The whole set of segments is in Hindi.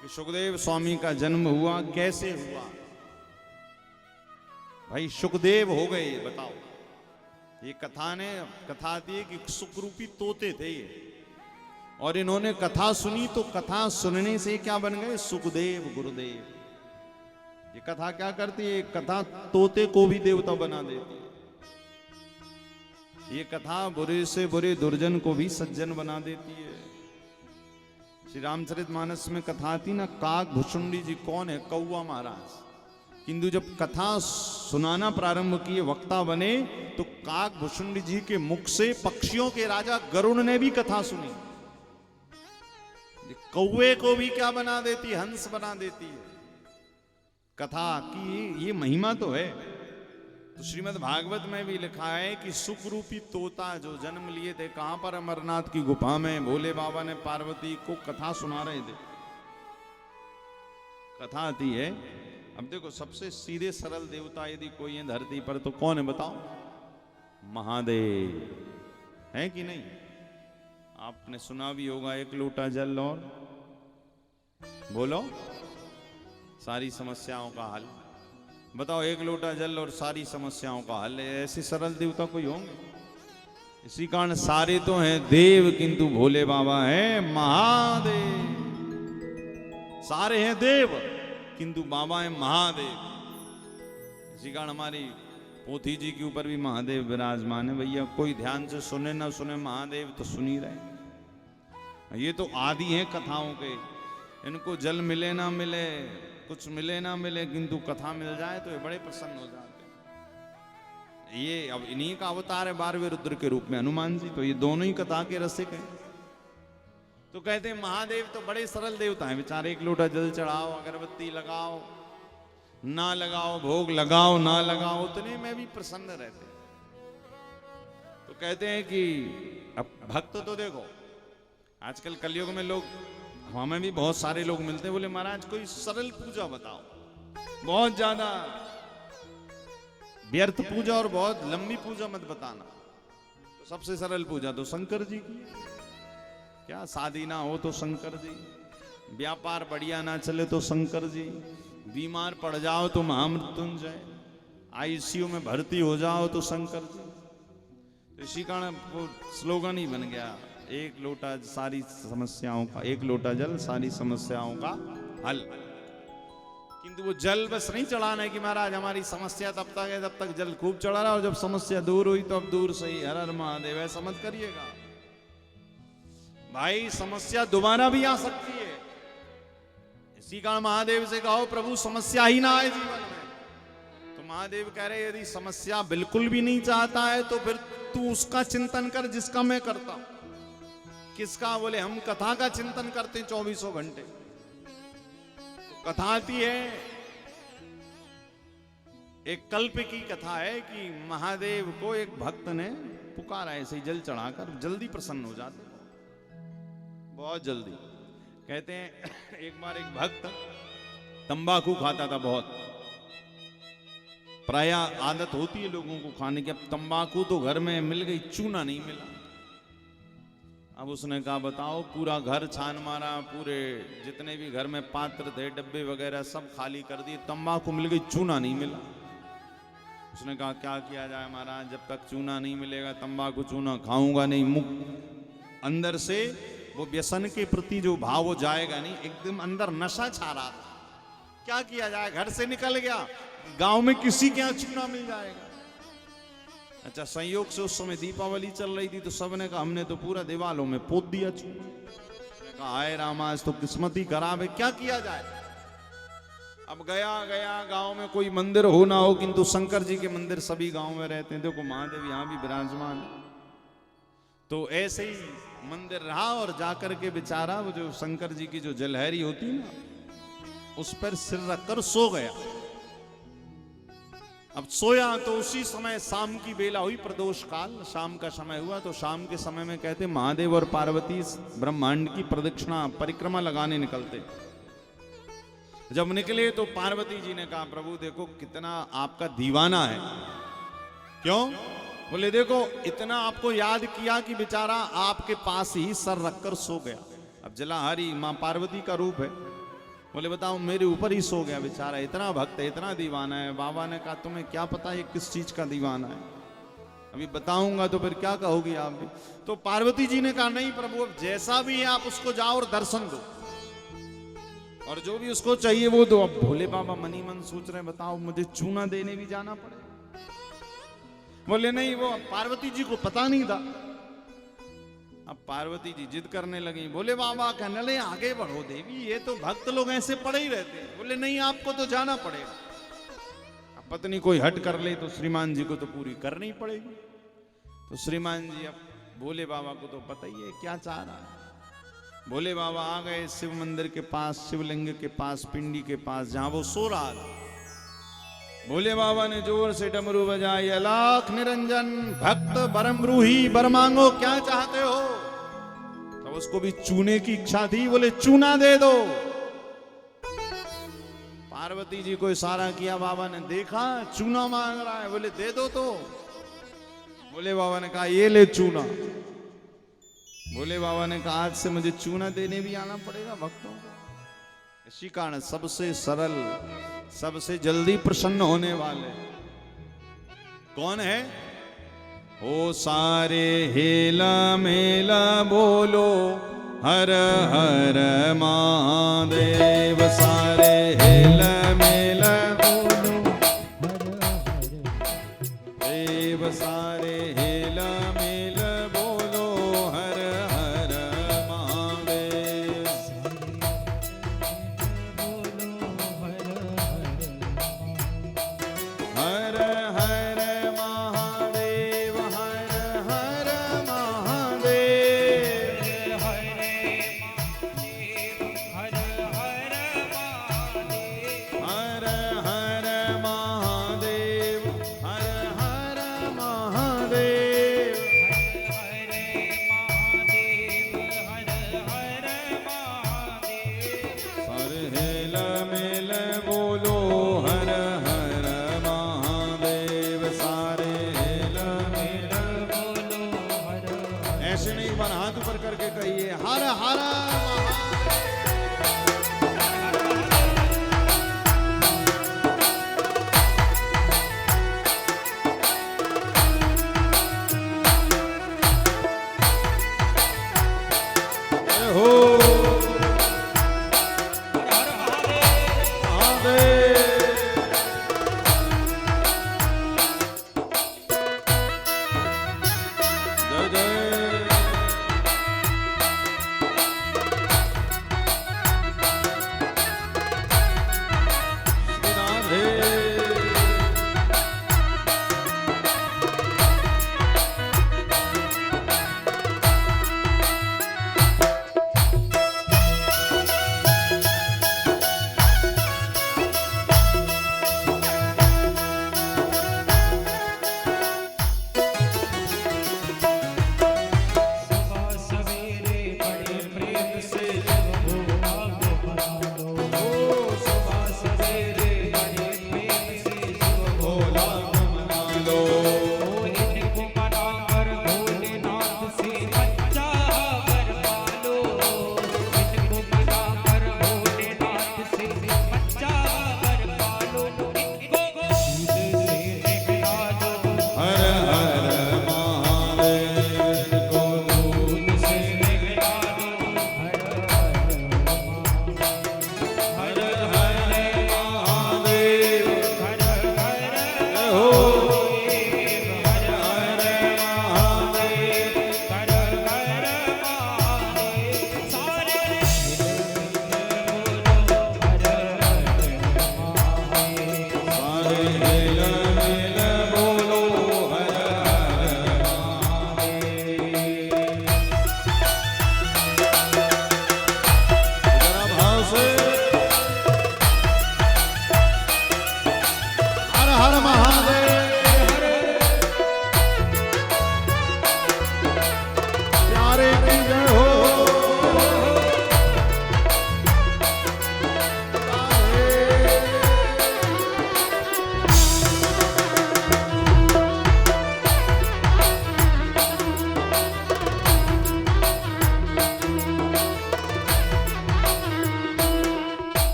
कि सुखदेव स्वामी का जन्म हुआ, कैसे हुआ। भाई सुखदेव हो गए, बताओ। ये कथा आती है कि सुखरूपी तोते थे ये, और इन्होंने कथा सुनी तो कथा सुनने से क्या बन गए, सुखदेव गुरुदेव। ये कथा क्या करती है, कथा तोते को भी देवता बना देती है। ये कथा बुरे से बुरे दुर्जन को भी सज्जन बना देती है। श्री रामचरितमानस में कथा आती ना, काक भुसुंडी जी कौन है, कौआ महाराज। किंतु जब कथा सुनाना प्रारंभ किए, वक्ता बने, तो काक भुसुंडी जी के मुख से पक्षियों के राजा गरुड़ ने भी कथा सुनी। कौए को भी क्या बना देती, हंस बना देती है। कथा की ये महिमा तो है। तो श्रीमद् भागवत में भी लिखा है कि सुख रूपी तोता जो जन्म लिए थे, कहां पर, अमरनाथ की गुफा में भोले बाबा ने पार्वती को कथा सुना रहे थे। कथा आती है। अब देखो, सबसे सीधे सरल देवता यदि कोई है धरती पर तो कौन है, बताओ? महादेव है कि नहीं? आपने सुना भी होगा, एक लोटा जल और बोलो सारी समस्याओं का हल। बताओ, एक लोटा जल और सारी समस्याओं का हल। ऐसे सरल देवता कोई होंगे? इसी कारण सारे तो हैं देव, किंतु भोले बाबा हैं महादेव। सारे हैं देव, किंतु बाबा है महादेव। इसी कारण हमारी पोथी जी के ऊपर भी महादेव विराजमान है। भैया कोई ध्यान से सुने ना सुने, महादेव तो सुन ही रहे। ये तो आदि हैं कथाओं के। इनको जल मिले ना मिले, कुछ मिले ना मिले, किंतु कथा मिल जाए तो ये बड़े प्रसन्न हो जाते हैं। ये अब इन्हीं का अवतार है 12वें रुद्र के रूप में हनुमान जी। तो ये दोनों ही कथा के रसिक हैं। तो कहते हैं महादेव तो बड़े सरल देवता हैं बेचारे। एक लोटा जल चढ़ाओ, अगरबत्ती लगाओ ना लगाओ, भोग लगाओ ना लगाओ, उतने में भी प्रसन्न रहते हैं। तो कहते हैं कि अब भक्त तो देखो, आजकल कलयुग में लोग, हमें भी बहुत सारे लोग मिलते हैं, बोले महाराज कोई सरल पूजा बताओ। बहुत ज्यादा व्यर्थ पूजा और बहुत लंबी पूजा मत बताना। तो सबसे सरल पूजा तो शंकर जी की। क्या शादी ना हो तो शंकर जी, व्यापार बढ़िया ना चले तो शंकर जी, बीमार पड़ जाओ तो महामृत्युंजय, आईसीयू में भर्ती हो जाओ तो शंकर जी। तो इसी कारण वो स्लोगन ही बन गया, एक लोटा सारी समस्याओं का, एक लोटा जल सारी समस्याओं का हल। किंतु वो जल बस नहीं चढ़ाना है कि महाराज हमारी समस्या तब तक है जब तक जल खूब चढ़ा रहा, और जब समस्या दूर हुई तो अब दूर से ही हर हर महादेव, ऐसा मत करिएगा भाई। समस्या दोबारा भी आ सकती है। इसी कारण महादेव से कहो प्रभु समस्या ही ना आए जीवन में। तो महादेव कह रहे यदि समस्या बिल्कुल भी नहीं चाहता है तो फिर तू उसका चिंतन कर जिसका मैं करता हूं। किसका? बोले हम कथा का चिंतन करते हैं 24 घंटे। तो कथा आती है, एक कल्प की कथा है कि महादेव को एक भक्त ने पुकारा ऐसे ही जल चढ़ाकर, जल्दी प्रसन्न हो जाते, बहुत जल्दी। कहते हैं एक बार एक भक्त तंबाकू खाता था बहुत। प्राय आदत होती है लोगों को खाने की। अब तंबाकू तो घर में मिल गई, चूना नहीं मिला। अब उसने कहा बताओ, पूरा घर छान मारा, पूरे जितने भी घर में पात्र थे, डब्बे वगैरह सब खाली कर दिए, तंबाकू मिल गई, चूना नहीं मिला। उसने कहा क्या किया जाए महाराज, जब तक चूना नहीं मिलेगा तंबाकू चूना खाऊंगा नहीं। मुख अंदर से वो व्यसन के प्रति जो भाव वो जाएगा नहीं, एकदम अंदर नशा छा रहा था। क्या किया जाए, घर से निकल गया, गांव में किसी के यहां चूना मिल जाएगा। अच्छा, संयोग से उस समय दीपावली चल रही थी, तो सबने कहा हमने तो पूरा दीवालों में पोत दिया चूना। उसने कहा हाय राम, आज तो किस्मत ही खराब है, क्या किया जाए। अब गया गांव में कोई मंदिर हो ना हो, किंतु शंकर जी के मंदिर सभी गांव में रहते हैं। देखो महादेव यहां भी विराजमान है। तो ऐसे ही मंदिर रहा, और जाकर के बेचारा वो जो शंकर जी की जो जलहरी होती है ना, उस पर सिर रखकर सो गया। अब सोया तो उसी समय शाम की बेला हुई, प्रदोष काल, शाम का समय हुआ। तो शाम के समय में कहते महादेव और पार्वती ब्रह्मांड की प्रदक्षिणा परिक्रमा लगाने निकलते। जब निकले तो पार्वती जी ने कहा प्रभु देखो कितना आपका दीवाना है। क्यों? बोले देखो इतना आपको याद किया कि बेचारा आपके पास ही सर रखकर सो गया। अब जलाहरी मां पार्वती का रूप है, बोले बताओ मेरे ऊपर ही सो गया बेचारा, इतना भक्त है, इतना दीवाना है। बाबा ने कहा तुम्हें क्या पता ये किस चीज का दीवाना है, अभी बताऊंगा तो फिर क्या कहोगी आप भी। तो पार्वती जी ने कहा नहीं प्रभु, अब जैसा भी है आप उसको जाओ और दर्शन दो, और जो भी उसको चाहिए वो दो। अब भोले बाबा मनी मन सोच रहे बताओ मुझे चूना देने भी जाना पड़ेगा। बोले नहीं, वो पार्वती जी को पता नहीं था। अब पार्वती जी जिद करने लगी। बोले बाबा कहने लगे आगे बढ़ो देवी, ये तो भक्त लोग ऐसे पड़े ही रहते हैं। बोले नहीं आपको तो जाना पड़ेगा। अब पत्नी कोई हट कर ले तो श्रीमान जी को तो पूरी करनी पड़ेगी। तो श्रीमान जी अब भोले बाबा को तो पता ही है क्या चाह रहा है। भोले बाबा आ गए शिव मंदिर के पास, शिवलिंग के पास, पिंडी के पास जहां वो सो रहा था। भोले बाबा ने जोर से डमरू बजाई, अलाख निरंजन भक्त बरमरूही बर मांगो क्या चाहते हो। तो उसको भी चूने की इच्छा थी, बोले चूना दे दो। पार्वती जी को इशारा किया, बाबा ने देखा चूना मांग रहा है, बोले दे दो तो। भोले बाबा ने कहा ये ले चूना। भोले बाबा ने कहा आज से मुझे चूना देने भी आना पड़ेगा भक्तों को। इसी कारण सबसे सरल, सबसे जल्दी प्रसन्न होने वाले कौन है? ओ सारे हेला मेला बोलो हर हर महादेव। सारे हेला मेला बोलो हर हर देव। सारे हेला मेला बोलो हर हर महादेव। हर हर महादेव, हर हर महादेव, हर हर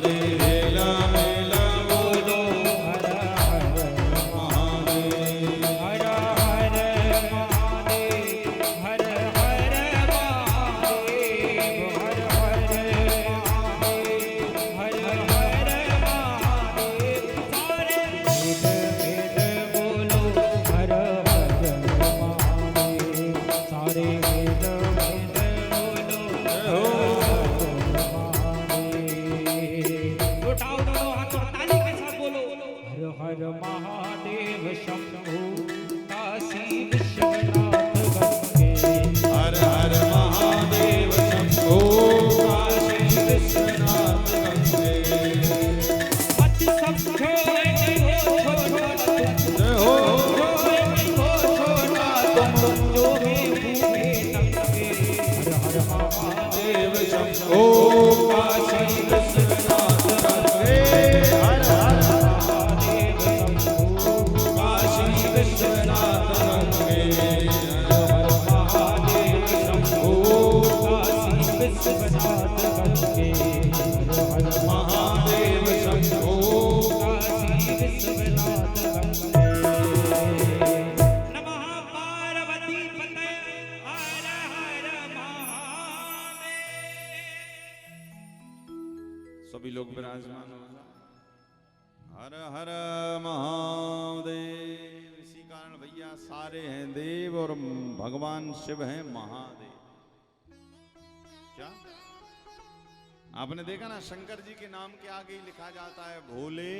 सारे हेला मेला बोलो हर हर महादेव। हर हर महादेव, हर हर महादेव, हर हर महादेव, हर हर महादेव। सारे वेद वेद बोलो हर हर महादेव, सारे वेद वेद बोलो हर महादेव। उठाओ दोनों हाथ और ताली के साथ बोलो हर हर महादेव शंभु काशी विश्वनाथ गंगे। हर हर महादेव शंभो काशी विश्वनाथ गंगे। अति सब छोड़े नहीं हो छोटा जय हो छोड़े नहीं हो छोटा तुम जो भी भूखे नंगे। हर हर महादेव देव शंभो काशी विश्वनाथ गंगे। हर हर महादेव शंभु काशी विश्वनाथ गंगे। हर महादेव शंभु काशी विश्वनाथ गंगे। हर हर महादेव शंभो काशी विश्वनाथ गंगे। नमः पार्वती पतये हर हर महादेव। सभी लोग विराजमान हो जाओ। हर हर महादेव। इसी कारण भैया सारे हैं देव और भगवान शिव हैं महादेव। क्या आपने देखा ना, शंकर जी के नाम के आगे ही लिखा जाता है भोले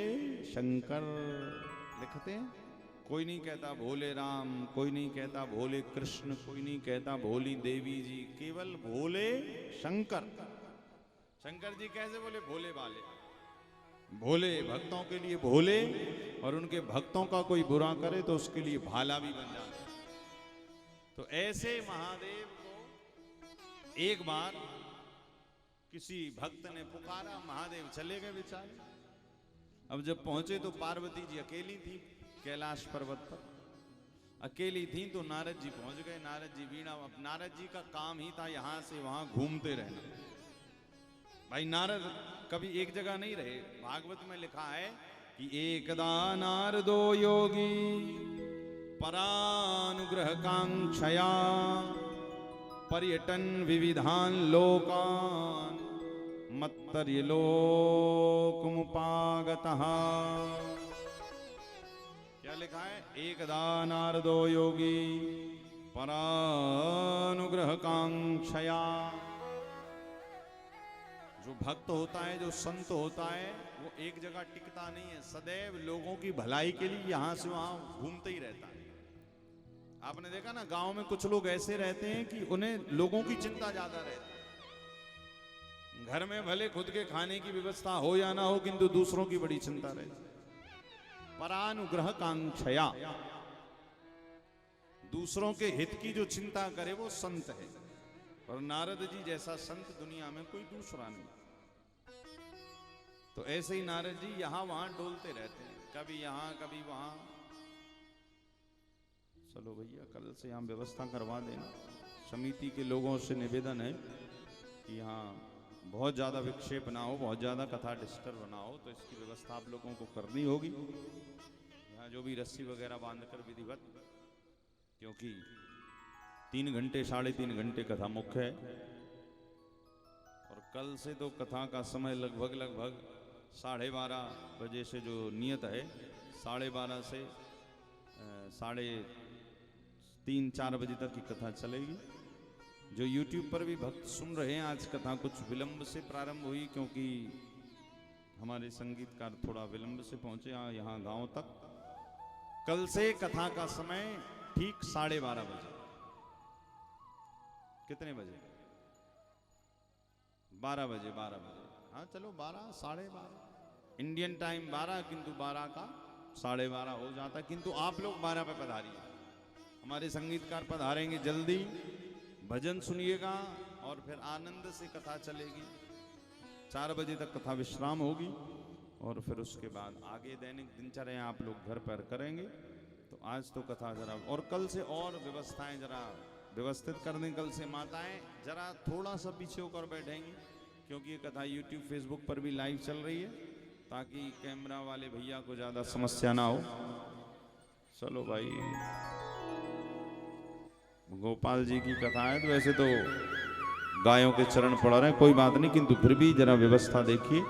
शंकर लिखते हैं। कोई नहीं कहता भोले राम, कोई नहीं कहता भोले कृष्ण, कोई नहीं कहता भोली देवी जी, केवल भोले शंकर। शंकर जी कैसे बोले? भोले वाले, भोले भक्तों के लिए भोले, और उनके भक्तों का कोई बुरा करे तो उसके लिए भाला भी बन जाता है। तो ऐसे महादेव को एक बार किसी भक्त ने पुकारा, महादेव चले गए बेचारे। अब जब पहुंचे तो पार्वती जी अकेली थी कैलाश पर्वत पर, अकेली थी। तो नारद जी पहुंच गए। नारद जी वीणा, नारद जी का काम ही था यहां से वहां घूमते रहना। भाई नारद कभी एक जगह नहीं रहे। भागवत में लिखा है कि एकदा नारदो योगी परानुग्रह कांक्षया पर्यटन विविधान लोकान मत्तर्यलोकमुपागतः। क्या लिखा है? एकदा नारदो योगी परानुग्रह कांक्षया। जो भक्त होता है, जो संत होता है, वो एक जगह टिकता नहीं है, सदैव लोगों की भलाई के लिए यहां से वहां घूमते ही रहता है। आपने देखा ना, गांव में कुछ लोग ऐसे रहते हैं कि उन्हें लोगों की चिंता ज्यादा रहती है। घर में भले खुद के खाने की व्यवस्था हो या ना हो, किंतु दूसरों की बड़ी चिंता रहती है। परानुग्रह कांक्षया, दूसरों के हित की जो चिंता करे वो संत है। और नारद जी जैसा संत दुनिया में कोई दूसरा नहीं। तो ऐसे ही नारद जी यहां वहां डोलते रहते हैं, कभी यहां कभी वहां। चलो भैया कल से यहां व्यवस्था करवा देना। समिति के लोगों से निवेदन है कि यहाँ बहुत ज़्यादा विक्षेप ना हो, बहुत ज़्यादा कथा डिस्टर्ब ना हो, तो इसकी व्यवस्था आप लोगों को करनी होगी। यहाँ जो भी रस्सी वगैरह बांधकर विधिवत, क्योंकि 3 घंटे 3.5 घंटे कथा मुख्य है। और कल से तो कथा का समय लगभग 12:30 बजे से जो नियत है, 12:30 से 3-4 बजे तक की कथा चलेगी। जो YouTube पर भी भक्त सुन रहे हैं, आज कथा कुछ विलंब से प्रारंभ हुई, क्योंकि हमारे संगीतकार थोड़ा विलंब से पहुंचे यहाँ गांव तक। कल से कथा का समय ठीक 12:30 बजे। कितने बजे? 12 बजे। हाँ चलो 12, 12:30 इंडियन टाइम 12, किंतु 12 का 12:30 हो जाता है। किंतु आप लोग 12 पे पधारिए। हमारे संगीतकार पधारेंगे जल्दी, भजन सुनिएगा और फिर आनंद से कथा चलेगी। 4 बजे तक कथा विश्राम होगी और फिर उसके बाद आगे दैनिक दिनचर्या आप लोग घर पर करेंगे। तो आज तो कथा जरा, और कल से और व्यवस्थाएं जरा व्यवस्थित कर दें। कल से माताएं जरा थोड़ा सा पीछे होकर बैठेंगी, क्योंकि ये कथा YouTube फेसबुक पर भी लाइव चल रही है, ताकि कैमरा वाले भैया को ज्यादा समस्या ना हो। चलो भाई, गोपाल जी की कथा है तो वैसे तो गायों के चरण पड़ रहे हैं, कोई बात नहीं, किंतु फिर भी जरा व्यवस्था देखिए।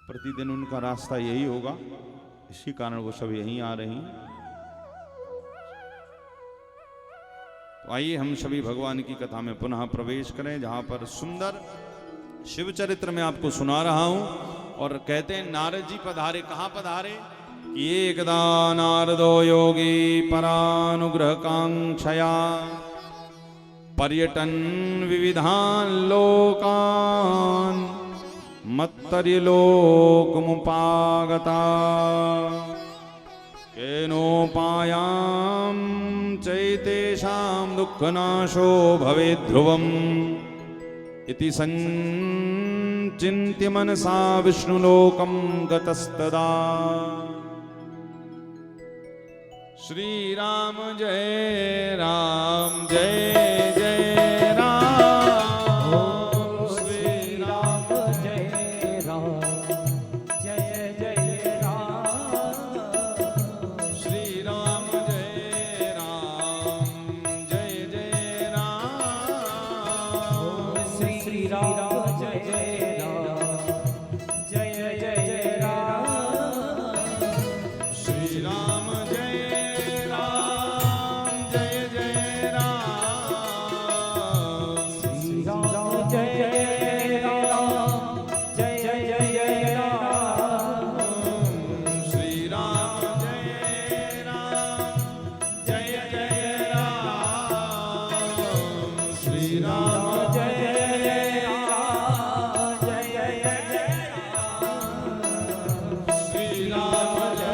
प्रतिदिन उनका रास्ता यही होगा, इसी कारण वो सब यहीं आ रही हैं। तो आइए हम सभी भगवान की कथा में पुनः प्रवेश करें, जहां पर सुंदर शिव चरित्र में आपको सुना रहा हूं। और कहते हैं नारद जी पधारे। कहां पधारे? कि एकदा नारदो योगी परानुग्रह कांक्षया पर्यटन विविधान लोकान मत्तर्यलोकमुपागता केनोपायां चैतेषां दुःखनाशो भवेत् ध्रुवम् इति संचिन्त्य मनसा विष्णुलोकं गतस्तदा। श्री राम जय राम जय जय राम। श्री राम जय राम जय जय राम। श्री राम जय राम जय जय राम। श्री राम जय राम जय जय राम। श्री राम जय राम जय जय राम। श्री राम जय राम जय जय राम। श्री राम जय राम जय जय राम। श्री राम जय राम जय श्री राम जय राम जय राम। श्री राम जय राम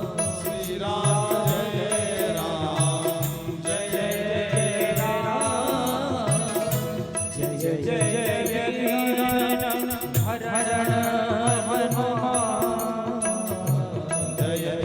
जय जय जय हर हर हनुमान। जय जय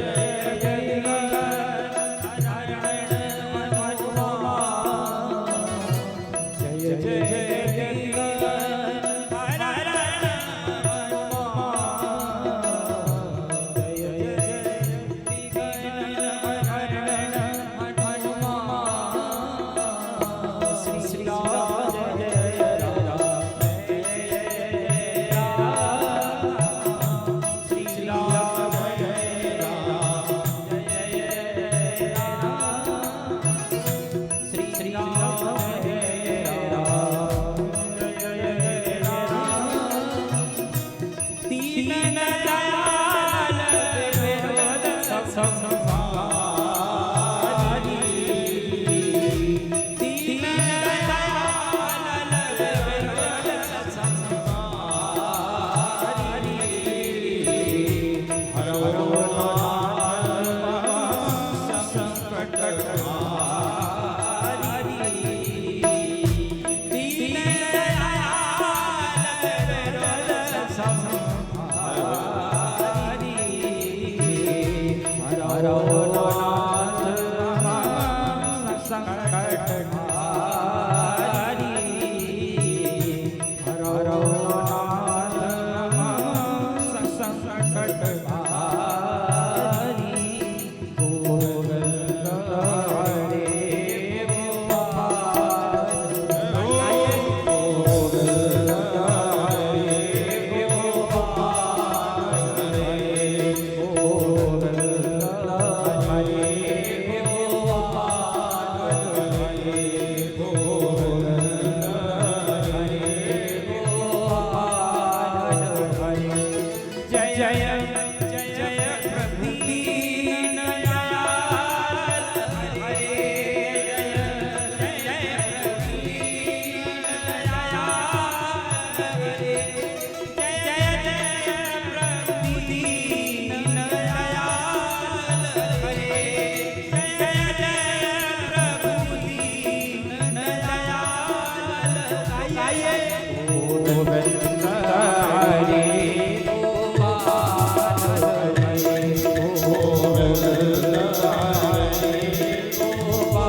गोपाल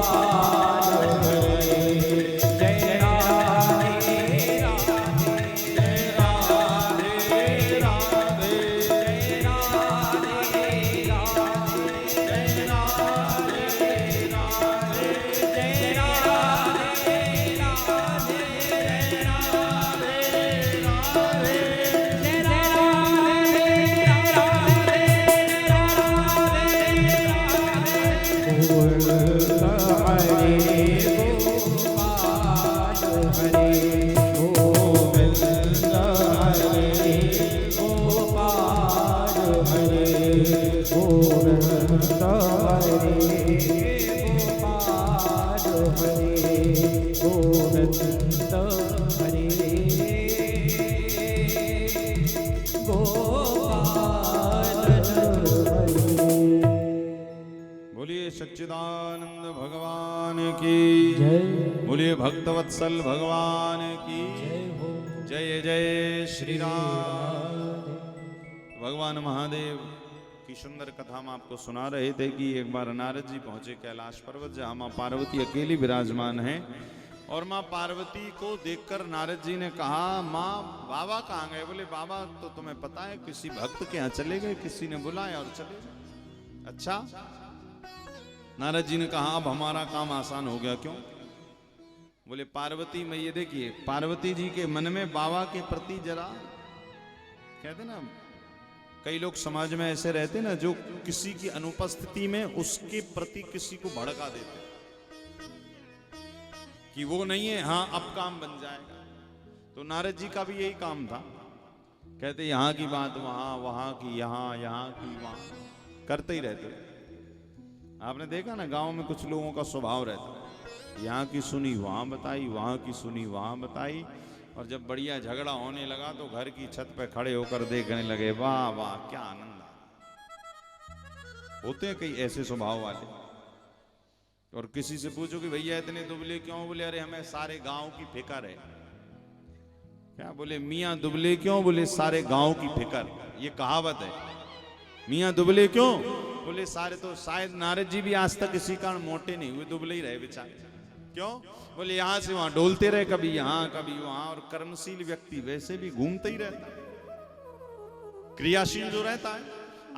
गोरखनाथ हरे गोपाल हरे। बोलिए सच्चिदानंद भगवान की जय बोलिए भक्तवत्सल भगवान की जय हो जय जय श्री राम। भगवान महादेव की सुंदर कथा हम आपको सुना रहे थे कि एक बार नारद जी पहुंचे कैलाश पर्वत, जहां मां पार्वती अकेली विराजमान हैं। और मां पार्वती को देखकर नारद जी ने कहा, मां बाबा कहाँ गए? बोले बाबा तो तुम्हें पता है किसी भक्त के यहाँ चले गए, किसी ने बुलाया और चले गए। अच्छा। नारद जी ने कहा अब हमारा काम आसान हो गया। क्यों? बोले पार्वती में ये देखिए, पार्वती जी के मन में बाबा के प्रति जरा कहते ना, कई लोग समाज में ऐसे रहते ना जो किसी की अनुपस्थिति में उसके प्रति किसी को भड़का देते कि वो नहीं है, हाँ अब काम बन जाएगा। तो नारद जी का भी यही काम था। कहते यहां की बात वहां, वहां की यहां, यहां की वहां, करते ही रहते। आपने देखा ना गांव में कुछ लोगों का स्वभाव रहता है, यहाँ की सुनी वहां बताई, वहां की सुनी वहां बताई, और जब बढ़िया झगड़ा होने लगा तो घर की छत पे खड़े होकर देखने लगे, वाह वाह क्या आनंद आ। होते हैं कई ऐसे स्वभाव वाले। और किसी से पूछो कि भैया इतने दुबले क्यों? बोले अरे हमें सारे गांव की फिक्र है। क्या? बोले मियाँ दुबले क्यों? बोले सारे गांव की फिक्र। ये कहावत है, मियाँ दुबले क्यों? बोले सारे। तो शायद नारद जी भी आज तक इसी कारण मोटे नहीं हुए, दुबले ही रहे बेचारे। क्यों? बोले यहां से वहां डोलते रहे, कभी यहां कभी वहां। और कर्मशील व्यक्ति वैसे भी घूमते ही रहता है, क्रियाशील जो रहता है।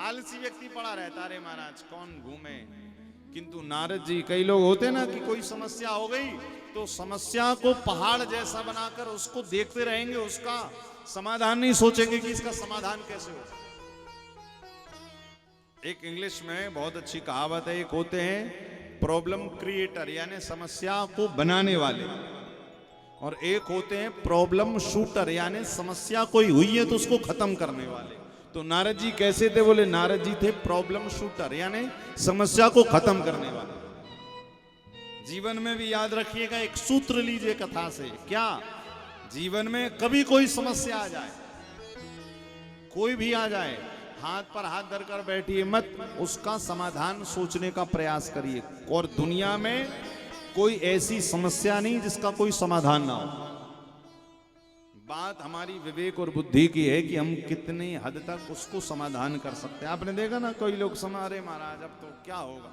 आलसी व्यक्ति पड़ा रहता, अरे महाराज कौन घूमे। किंतु नारद जी, कई लोग होते ना कि कोई समस्या हो गई तो समस्या को पहाड़ जैसा बनाकर उसको देखते रहेंगे, उसका समाधान नहीं सोचेंगे कि इसका समाधान कैसे हो। एक इंग्लिश में बहुत अच्छी कहावत है, एक होते हैं प्रॉब्लम क्रिएटर यानी समस्या को बनाने वाले, और एक होते हैं प्रॉब्लम शूटर यानी समस्या कोई हुई है तो उसको खत्म करने वाले। तो नारद जी कैसे थे? बोले नारद जी थे प्रॉब्लम शूटर यानी समस्या को खत्म करने वाले। जीवन में भी याद रखिएगा, एक सूत्र लीजिए कथा से। क्या? जीवन में कभी कोई समस्या आ जाए, कोई भी आ जाए, हाथ पर हाथ धरकर बैठिए मत, उसका समाधान सोचने का प्रयास करिए। और दुनिया में कोई ऐसी समस्या नहीं जिसका कोई समाधान ना हो। बात हमारी विवेक और बुद्धि की है कि हम कितनी हद तक उसको समाधान कर सकते हैं। आपने देखा ना कोई लोग अरे महाराज अब तो क्या होगा,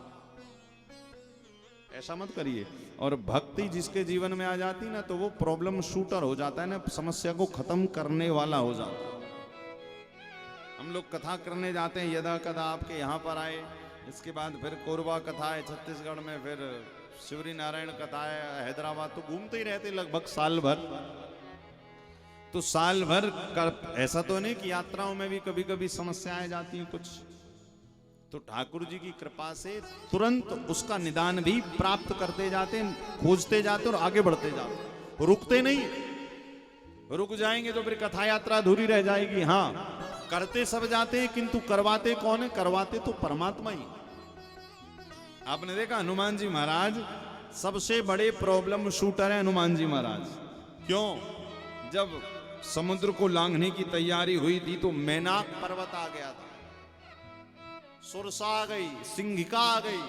ऐसा मत करिए। और भक्ति जिसके जीवन में आ जाती ना तो वो प्रॉब्लम शूटर हो जाता है ना, समस्या को खत्म करने वाला हो जाता है। हम लोग कथा करने जाते हैं, यदा कदा आपके यहाँ पर आए, इसके बाद फिर कोरबा कथा है छत्तीसगढ़ में, फिर शिवरी नारायण कथा है हैदराबाद, तो घूमते ही रहते लगभग साल भर। तो साल भर कर ऐसा तो नहीं कि यात्राओं में भी कभी कभी समस्याएं जाती हैं कुछ, तो ठाकुर जी की कृपा से तुरंत उसका निदान भी प्राप्त करते जाते, खोजते जाते और आगे बढ़ते जाते, रुकते नहीं। रुक जाएंगे तो फिर कथा यात्रा अधूरी रह जाएगी। हाँ, करते सब जाते हैं किंतु करवाते कौन है? करवाते तो परमात्मा ही। आपने देखा हनुमान जी महाराज सबसे बड़े प्रॉब्लम शूटर है। हनुमान जी महाराज क्यों? जब समुद्र को लांघने की तैयारी हुई थी तो मैनाक पर्वत आ गया था, सुरसा आ गई, सिंहिका आ गई।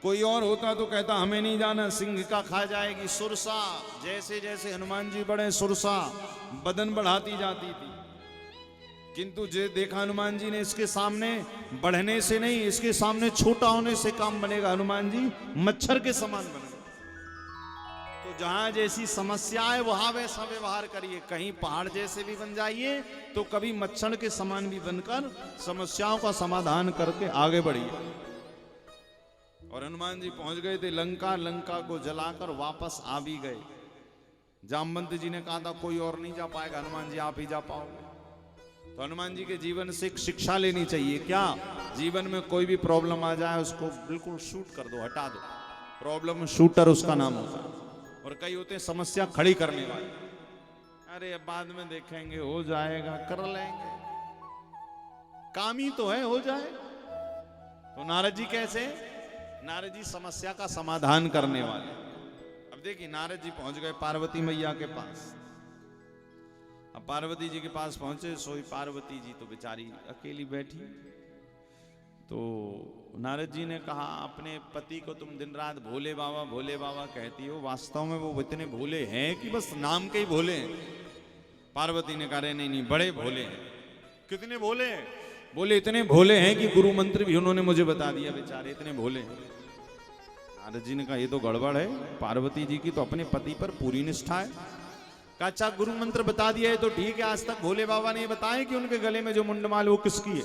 कोई और होता तो कहता हमें नहीं जाना, सिंहिका खा जाएगी। सुरसा, जैसे जैसे हनुमान जी बढ़े सुरसा बदन बढ़ाती जाती थी। किंतु जो देखा हनुमान जी ने, इसके सामने बढ़ने से नहीं, इसके सामने छोटा होने से काम बनेगा। हनुमान जी मच्छर के समान बने। तो जहां जैसी समस्या है वहां वैसा व्यवहार करिए। कहीं पहाड़ जैसे भी बन जाइए तो कभी मच्छर के समान भी बनकर समस्याओं का समाधान करके आगे बढ़िए। और हनुमान जी पहुंच गए थे लंका, लंका को जलाकर वापस आ भी गए। जामवंत जी ने कहा था कोई और नहीं जा पाएगा, हनुमान जी आप ही जा पाओगे। तो हनुमान जी के जीवन से एक शिक्षा लेनी चाहिए। क्या? जीवन में कोई भी प्रॉब्लम आ जाए उसको बिल्कुल शूट कर दो, हटा दो। प्रॉब्लम शूटर उसका नाम होता है। और कई होते हैं समस्या खड़ी करने वाले, अरे बाद में देखेंगे, हो जाएगा, कर लेंगे, काम ही तो है, हो जाए। तो नारद जी कैसे? नारद जी समस्या का समाधान करने वाले। अब अब देखिए नारद जी पहुंच गए पार्वती मैया के पास। अब पार्वती जी के पास पहुंचे, सोई पार्वती जी तो बेचारी अकेली बैठी। तो नारद जी ने कहा, अपने पति को तुम दिन रात भोले बाबा कहती हो, वास्तव में वो इतने भोले हैं कि बस नाम के ही भोले हैं? पार्वती ने कहा, नहीं बड़े भोले हैं। कितने भोले हैं? बोले इतने भोले हैं कि गुरु मंत्र भी उन्होंने मुझे बता दिया, बेचारे इतने भोले हैं। नारद जी ने कहा, ये तो गड़बड़ है, पार्वती जी की तो अपने पति पर पूरी निष्ठा है। कहा, अच्छा गुरु मंत्र बता दिया है तो ठीक है, आज तक भोले बाबा ने बताया कि उनके गले में जो मुंडमाल वो किसकी है?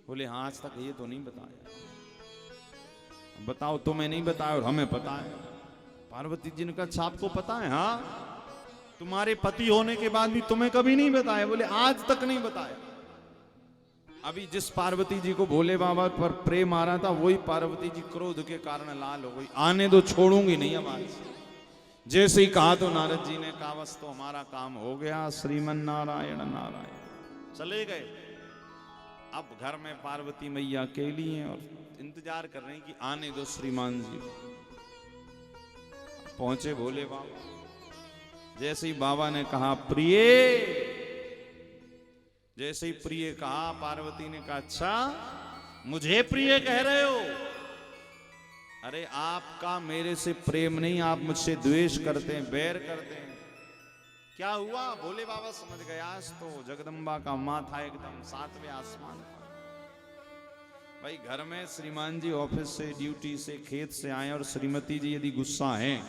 बोले हाँ, आज तक ये तो नहीं बताया। बताओ, तुम्हें नहीं बताया और हमें पता है। पार्वती जी ने कहा, अच्छा आपको पता है? हाँ, तुम्हारे पति होने के बाद भी तुम्हें कभी नहीं बताया? बोले आज तक नहीं बताया। अभी जिस पार्वती जी को भोले बाबा पर प्रेम आ रहा था, वही पार्वती जी क्रोध के कारण लाल हो गई। आने दो, छोड़ूंगी नहीं अब आज। जैसे ही कहा तो नारद जी ने कहा, बस तो हमारा काम हो गया, श्रीमन नारायण नारायण। चले गए। अब घर में पार्वती मैया अकेली हैं और इंतजार कर रहे हैं कि आने दो श्रीमान जी। पहुंचे भोले बाबा। जैसे ही बाबा ने कहा प्रिय, जैसे ही प्रिय कहा, पार्वती ने कहा, अच्छा मुझे प्रिय कह रहे हो? अरे आपका मेरे से प्रेम नहीं, आप मुझसे द्वेष करते हैं, बैर करते हैं। क्या हुआ? भोले बाबा समझ गए, आज तो जगदम्बा का माथा एकदम 7वें आसमान पर। भाई घर में श्रीमान जी ऑफिस से, ड्यूटी से, खेत से आए और श्रीमती जी यदि गुस्सा हैं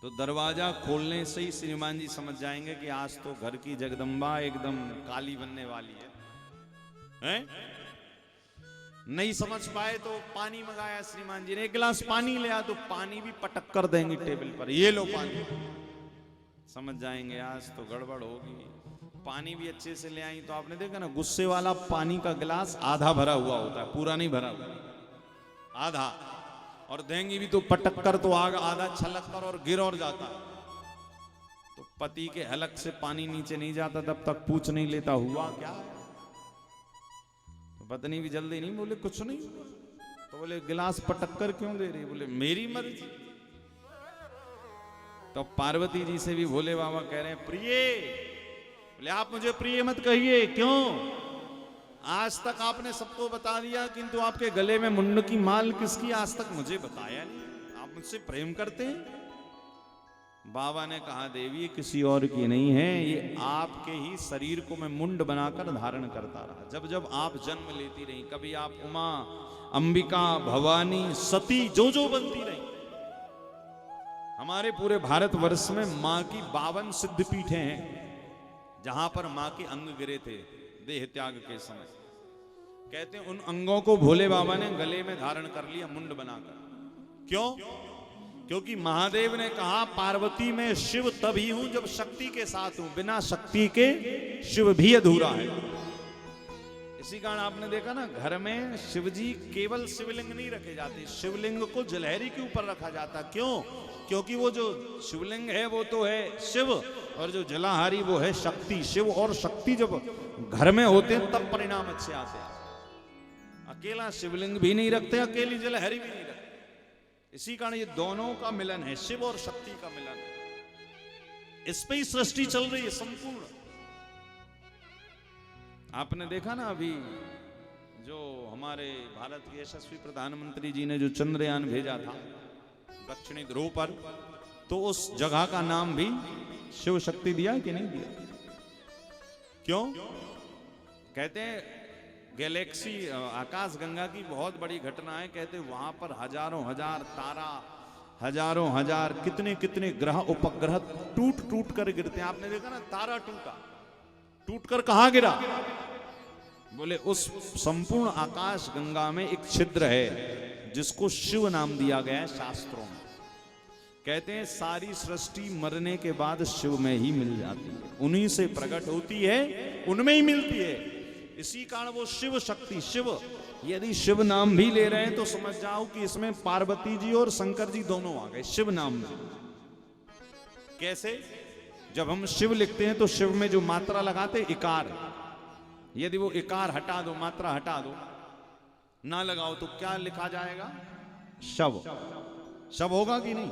तो दरवाजा खोलने से ही श्रीमान जी समझ जाएंगे कि आज तो घर की जगदम्बा एकदम काली बनने वाली है? नहीं समझ पाए तो पानी मंगाया श्रीमान जी ने, एक गिलास पानी ले आया तो पानी भी पटक कर देंगे टेबल पर, ये लो पानी। समझ जाएंगे आज तो गड़बड़ होगी। पानी भी अच्छे से ले आई तो आपने देखा ना, गुस्से वाला पानी का गिलास आधा भरा हुआ होता है, पूरा नहीं भरा हुआ, आधा। और देंगी भी तो पटक कर तो आधा छलक कर और गिर और जाता। तो पति के हलक से पानी नीचे नहीं जाता तब तक पूछ नहीं लेता हुआ क्या। तो पत्नी भी जल्दी नहीं, बोले कुछ नहीं। तो बोले गिलास पटक कर क्यों दे रही? बोले मेरी मर्जी। तो पार्वती जी से भी भोले बाबा कह रहे हैं प्रिय। बोले आप मुझे प्रिय मत कहिए। क्यों? आज तक आपने सबको बता दिया, किंतु आपके गले में मुंड की माल किसकी, आज तक मुझे बताया नहीं। आप मुझसे प्रेम करते हैं? बाबा ने कहा, देवी किसी और की नहीं है, ये आपके ही शरीर को मैं मुंड बनाकर धारण करता रहा। जब जब आप जन्म लेती रही, कभी आप उमा, अंबिका, भवानी, सती जो बनती रही। हमारे पूरे भारतवर्ष में मां की 52 सिद्धपीठें हैं जहां पर मां के अंग गिरे थे देह त्याग के समय। कहते हैं उन अंगों को भोले बाबा ने गले में धारण कर लिया मुंड बनाकर। क्यों? क्योंकि महादेव ने कहा, पार्वती में शिव तभी हूं जब शक्ति के साथ हूं, बिना शक्ति के शिव भी अधूरा है। इसी कारण आपने देखा ना, घर में शिवजी केवल शिवलिंग नहीं रखे जाते, शिवलिंग को जलहरी के ऊपर रखा जाता। क्यों? क्योंकि वो जो शिवलिंग है वो तो है शिव, और जो जलाहारी वो है शक्ति। शिव और शक्ति जब घर में होते हैं तब परिणाम अच्छे आते हैं। अकेला शिवलिंग भी नहीं रखते, अकेली जलहरी भी नहीं रखते। इसी कारण ये दोनों का मिलन है, शिव और शक्ति का मिलन है। इस पे ही सृष्टि चल रही है संपूर्ण। आपने देखा ना, अभी जो हमारे भारत के यशस्वी प्रधानमंत्री जी ने जो चंद्रयान भेजा था दक्षिणी ध्रुव पर, तो उस जगह का नाम भी शिव शक्ति दिया कि नहीं दिया? क्यों? कहते हैं गैलेक्सी, आकाश गंगा की बहुत बड़ी घटना है। कहते हैं वहां पर हजारों हजार तारा, हजारों हजार कितने कितने ग्रह उपग्रह टूट कर गिरते हैं। आपने देखा ना, तारा टूट कर कहां गिरा? बोले उस संपूर्ण आकाश गंगा में एक छिद्र है जिसको शिव नाम दिया गया है शास्त्रों में। कहते हैं सारी सृष्टि मरने के बाद शिव में ही मिल जाती है, उन्हीं से प्रकट होती है, उनमें ही मिलती है। इसी कारण वो शिव शक्ति, शिव, यदि शिव नाम भी ले रहे हैं तो समझ जाओ कि इसमें पार्वती जी और शंकर जी दोनों आ गए शिव नाम में। कैसे? जब हम शिव लिखते हैं तो शिव में जो मात्रा लगाते इकार, यदि वो इकार हटा दो, मात्रा हटा दो, ना लगाओ तो क्या लिखा जाएगा? शव। शव होगा कि नहीं?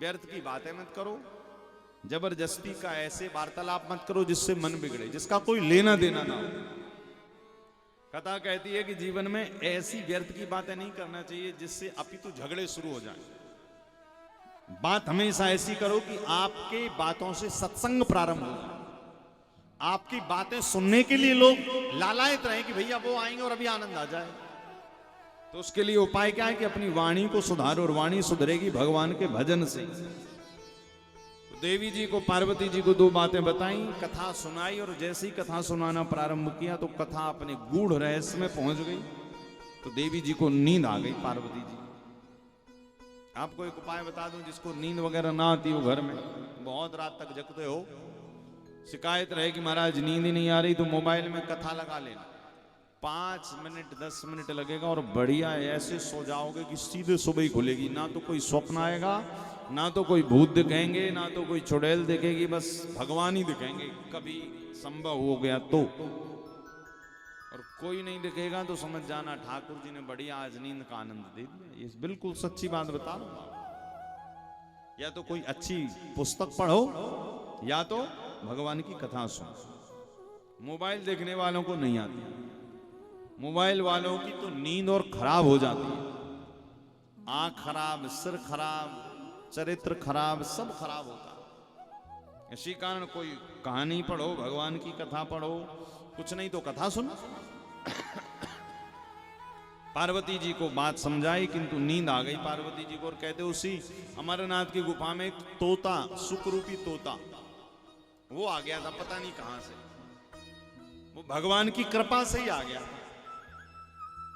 व्यर्थ की बातें मत करो, जबरदस्ती का ऐसे वार्तालाप मत करो जिससे मन बिगड़े, जिसका कोई लेना देना ना हो। कथा कहती है कि जीवन में ऐसी व्यर्थ की बातें नहीं करना चाहिए जिससे अपितु झगड़े शुरू हो जाएं। बात हमेशा ऐसी करो कि आपके बातों से सत्संग प्रारंभ हो जाए, आपकी बातें सुनने के लिए लोग लालायित रहे कि भैया वो आएंगे और अभी आनंद आ जाए। तो उसके लिए उपाय क्या है कि अपनी वाणी को सुधारो, और वाणी सुधरेगी भगवान के भजन से। तो देवी जी को, पार्वती जी को 2 बातें बताई, कथा सुनाई, और जैसे ही कथा सुनाना प्रारंभ किया तो कथा अपने गूढ़ रहस्य में पहुंच गई। तो देवी जी को नींद आ गई। पार्वती जी, आपको एक उपाय बता दूं, जिसको नींद वगैरह ना आती हो, घर में बहुत रात तक जगते हो, शिकायत रहे कि महाराज नींद ही नहीं आ रही, तो मोबाइल में कथा लगा लेना। 5 मिनट 10 मिनट लगेगा और बढ़िया ऐसे सो जाओगे कि सीधे सुबह ही खुलेगी। ना तो कोई स्वप्न आएगा, ना तो कोई भूत दिखेंगे, ना तो कोई चुड़ैल दिखेगी, बस भगवान ही दिखेंगे कभी संभव हो गया तो। और कोई नहीं दिखेगा तो समझ जाना ठाकुर जी ने बढ़िया आज नींद का आनंद दे दिया। ये बिल्कुल सच्ची बात बता रहा हूं। या तो कोई अच्छी पुस्तक पढ़ो, या तो भगवान की कथा सुनो। मोबाइल देखने वालों को नहीं आती, मोबाइल वालों की तो नींद और खराब हो जाती है। आंख खराब, सिर खराब, चरित्र खराब, सब खराब होता है। इसी कारण कोई कहानी पढ़ो, भगवान की कथा पढ़ो, कुछ नहीं तो कथा सुनो। पार्वती जी को बात समझाई, किंतु नींद आ गई पार्वती जी को। और कहते उसी अमरनाथ की गुफा में एक तोता, सुखरूपी तोता, वो आ गया था, पता नहीं कहां से। वो भगवान की कृपा से ही आ गया।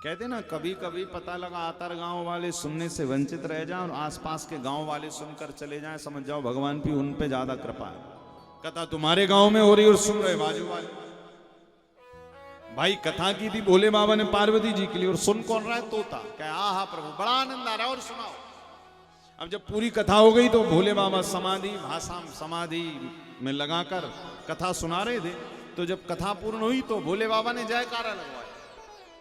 कहते ना, कभी कभी पता लगा आतर गांव वाले सुनने से वंचित रह जाएं और आसपास के गांव वाले सुनकर चले जाएं, समझ जाओ भगवान की उन पे ज्यादा कृपा है। कथा तुम्हारे गांव में हो रही और सुन रहे बाजू वाले। भाई कथा की थी भोले बाबा ने पार्वती जी के लिए, और सुन कौन रहा है? तोता। क्या आहा प्रभु, बड़ा आनंद आ रहा है, और सुनाओ। अब जब पूरी कथा हो गई तो भोले बाबा समाधि भाषा समाधि में लगाकर कथा सुना रहे थे। तो जब कथा पूर्ण हुई तो भोले बाबा ने जयकारा लगवाया,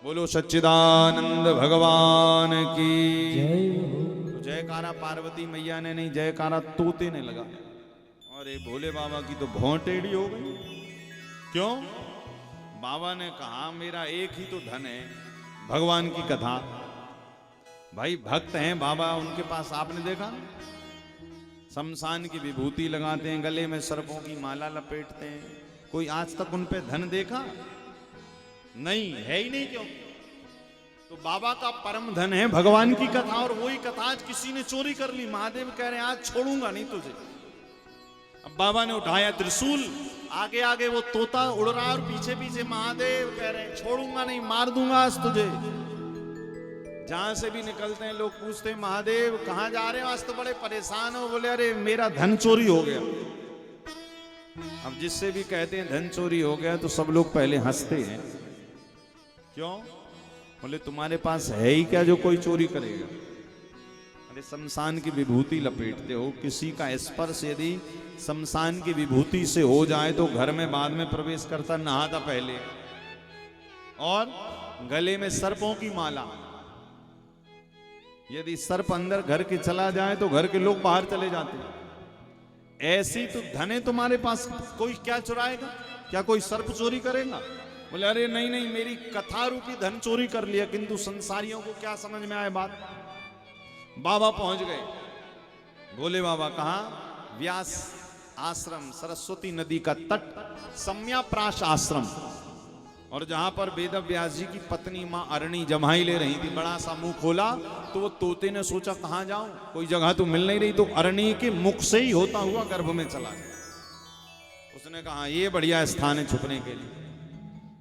बोलो सच्चिदानंद भगवान की जय। तो जयकारा पार्वती मैया ने नहीं, जयकारा तोते ने लगाया। और ये भोले बाबा की तो भौं टेढ़ी हो गई। क्यों? बाबा ने कहा मेरा एक ही तो धन है, भगवान की कथा। भाई भक्त हैं बाबा, उनके पास आपने देखा शमशान की विभूति लगाते हैं, गले में सर्पों की माला लपेटते हैं। कोई आज तक उन पे धन देखा? नहीं है ही नहीं। क्यों? तो बाबा का परम धन है भगवान की कथा, और वही कथा आज किसी ने चोरी कर ली। महादेव कह रहे हैं आज छोड़ूंगा नहीं तुझे। अब बाबा ने उठाया त्रिशूल, आगे आगे वो तोता उड़ रहा है और पीछे पीछे महादेव कह रहे हैं छोड़ूंगा नहीं, मार दूंगा आज तुझे। जहां से भी निकलते हैं लोग पूछते हैं महादेव कहां जा रहे हो, आज तो बड़े परेशान हो। बोले अरे मेरा धन चोरी हो गया। अब जिससे भी कहते हैं धन चोरी हो गया तो सब लोग पहले हंसते हैं। क्यों? बोले तुम्हारे पास है ही क्या जो कोई चोरी करेगा? अरे शमशान की विभूति लपेटते हो, किसी का स्पर्श यदि शमशान की विभूति से हो जाए तो घर में बाद में प्रवेश करता नहाता पहले। और गले में सर्पों की माला, यदि सर्प अंदर घर के चला जाए तो घर के लोग बाहर चले जाते हैं। ऐसी तो धन है तुम्हारे पास, कोई क्या चुराएगा? क्या कोई सर्प चोरी करेगा? बोले अरे नहीं नहीं, मेरी कथा रूपी धन चोरी कर लिया। किंतु संसारियों को क्या समझ में आए बात? बाबा पहुंच गए। भोले बाबा कहा? व्यास आश्रम, सरस्वती नदी का तट, सम्याप्राश आश्रम। और जहां पर वेद व्यास जी की पत्नी मां अरणी जमाई ले रही थी, बड़ा सा मुंह खोला तो वो तोते ने सोचा कहां जाऊं, कोई जगह तो मिल नहीं रही, तो अरणी के मुख से ही होता हुआ गर्भ में चला गया। उसने कहा ये बढ़िया स्थान है छुपने के लिए,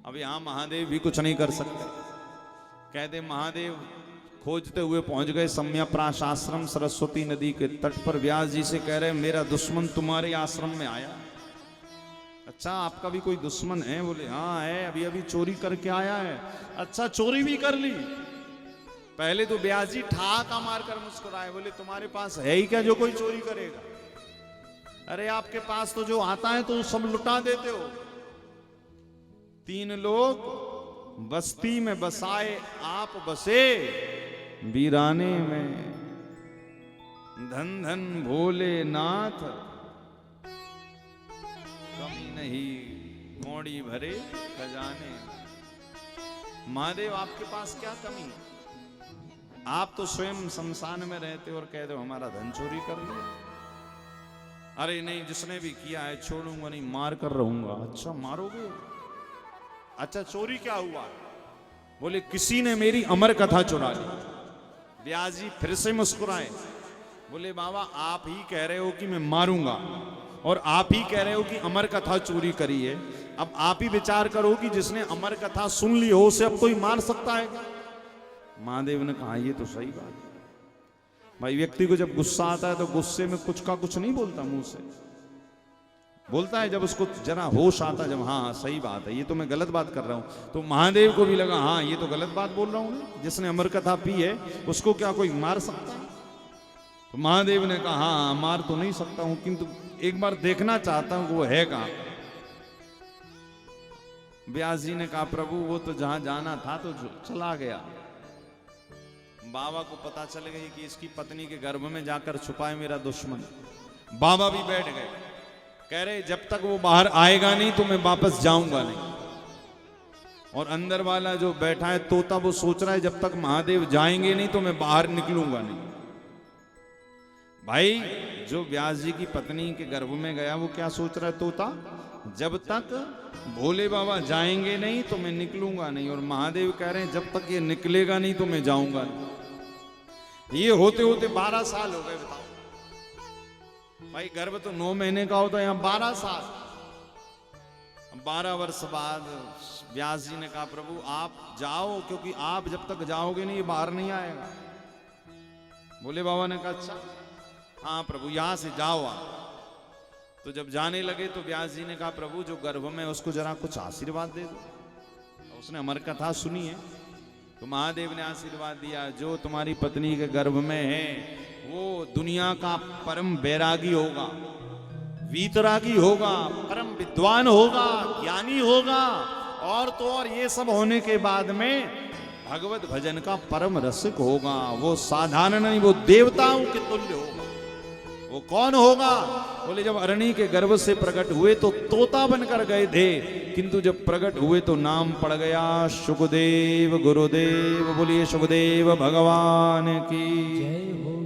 अब यहां महादेव भी कुछ नहीं कर सकते। कहते महादेव खोजते हुए पहुंच गए सम्याप्राश आश्रम, सरस्वती नदी के तट पर। व्यास जी से कह रहे मेरा दुश्मन तुम्हारे आश्रम में आया। अच्छा आपका भी कोई दुश्मन है? बोले हाँ है, अभी अभी चोरी करके आया है। अच्छा चोरी भी कर ली? पहले तो व्यास जी ठहाका मारकर मुस्कुराए, बोले तुम्हारे पास है ही क्या जो कोई चोरी करेगा? अरे आपके पास तो जो आता है तो सब लुटा देते हो। 3 लोग बस्ती में बसाए, आप बसे वीराने में। धन धन भोलेनाथ, कमी नहीं कौड़ी भरे खजाने। महादेव आपके पास क्या कमी है? आप तो स्वयं शमशान में रहते और कहते हो हमारा धन चोरी कर लिया। अरे नहीं, जिसने भी किया है छोड़ूंगा नहीं, मार कर रहूंगा। अच्छा मारोगे? अच्छा चोरी क्या हुआ? बोले किसी ने मेरी अमर कथा चुरा ली। व्यास जी फिर से मुस्कुराए, बोले बाबा आप ही कह रहे हो कि मैं मारूंगा और आप ही कह रहे हो कि अमर कथा चोरी करी है। अब आप ही विचार करो कि जिसने अमर कथा सुन ली हो उसे अब कोई मार सकता है क्या? महादेव ने कहा ये तो सही बात है। भाई व्यक्ति को जब गुस्सा आता है तो गुस्से में कुछ का कुछ नहीं बोलता, मुंह से बोलता है जब उसको जरा होश आता, जब हाँ सही बात है, ये तो मैं गलत बात कर रहा हूं। तो महादेव को भी लगा हाँ ये तो गलत बात बोल रहा हूं, जिसने अमर कथा पी है उसको क्या कोई मार सकता है? तो महादेव ने कहा हाँ मार तो नहीं सकता हूं, किंतु एक बार देखना चाहता हूं कि वो है कहां। व्यास जी ने कहा प्रभु वो तो जहां जाना था तो चला गया। बाबा को पता चल गई कि इसकी पत्नी के गर्भ में जाकर छुपा है मेरा दुश्मन। बाबा भी बैठ गए, कह रहे जब तक वो बाहर आएगा नहीं तो मैं वापस जाऊंगा नहीं। और अंदर वाला जो बैठा है तोता वो सोच रहा है जब तक महादेव जाएंगे नहीं तो मैं बाहर निकलूंगा नहीं। भाई जो व्यास जी की पत्नी के गर्भ में गया वो क्या सोच रहा है तोता? जब तक भोले बाबा जाएंगे नहीं तो मैं निकलूंगा नहीं। और महादेव कह रहे हैं जब तक ये निकलेगा नहीं तो मैं जाऊंगा नहीं। ये होते होते 12 साल हो गए। बताओ भाई, गर्भ तो 9 महीने का होता है, यहां 12 साल। 12 वर्ष बाद व्यास जी ने कहा प्रभु आप जाओ, क्योंकि आप जब तक जाओगे नहीं ये बाहर नहीं आएगा। भोले बाबा ने कहा अच्छा हाँ प्रभु यहां से जाओ आप। तो जब जाने लगे तो व्यास जी ने कहा प्रभु जो गर्भ में उसको जरा कुछ आशीर्वाद दे दो। उसने अमर कथा सुनी है तो महादेव ने आशीर्वाद दिया जो तुम्हारी पत्नी के गर्भ में है वो दुनिया का परम बैरागी होगा, वीतरागी होगा, परम विद्वान होगा, ज्ञानी होगा। और तो और ये सब होने के बाद में भगवत भजन का परम रसिक होगा। वो साधारण नहीं, वो देवताओं के तुल्य होगा। वो कौन होगा? बोले जब अरणी के गर्भ से प्रकट हुए तो तोता बनकर गए थे, किंतु जब प्रकट हुए तो नाम पड़ गया शुकदेव गुरुदेव। बोलिए शुकदेव भगवान की जय हो।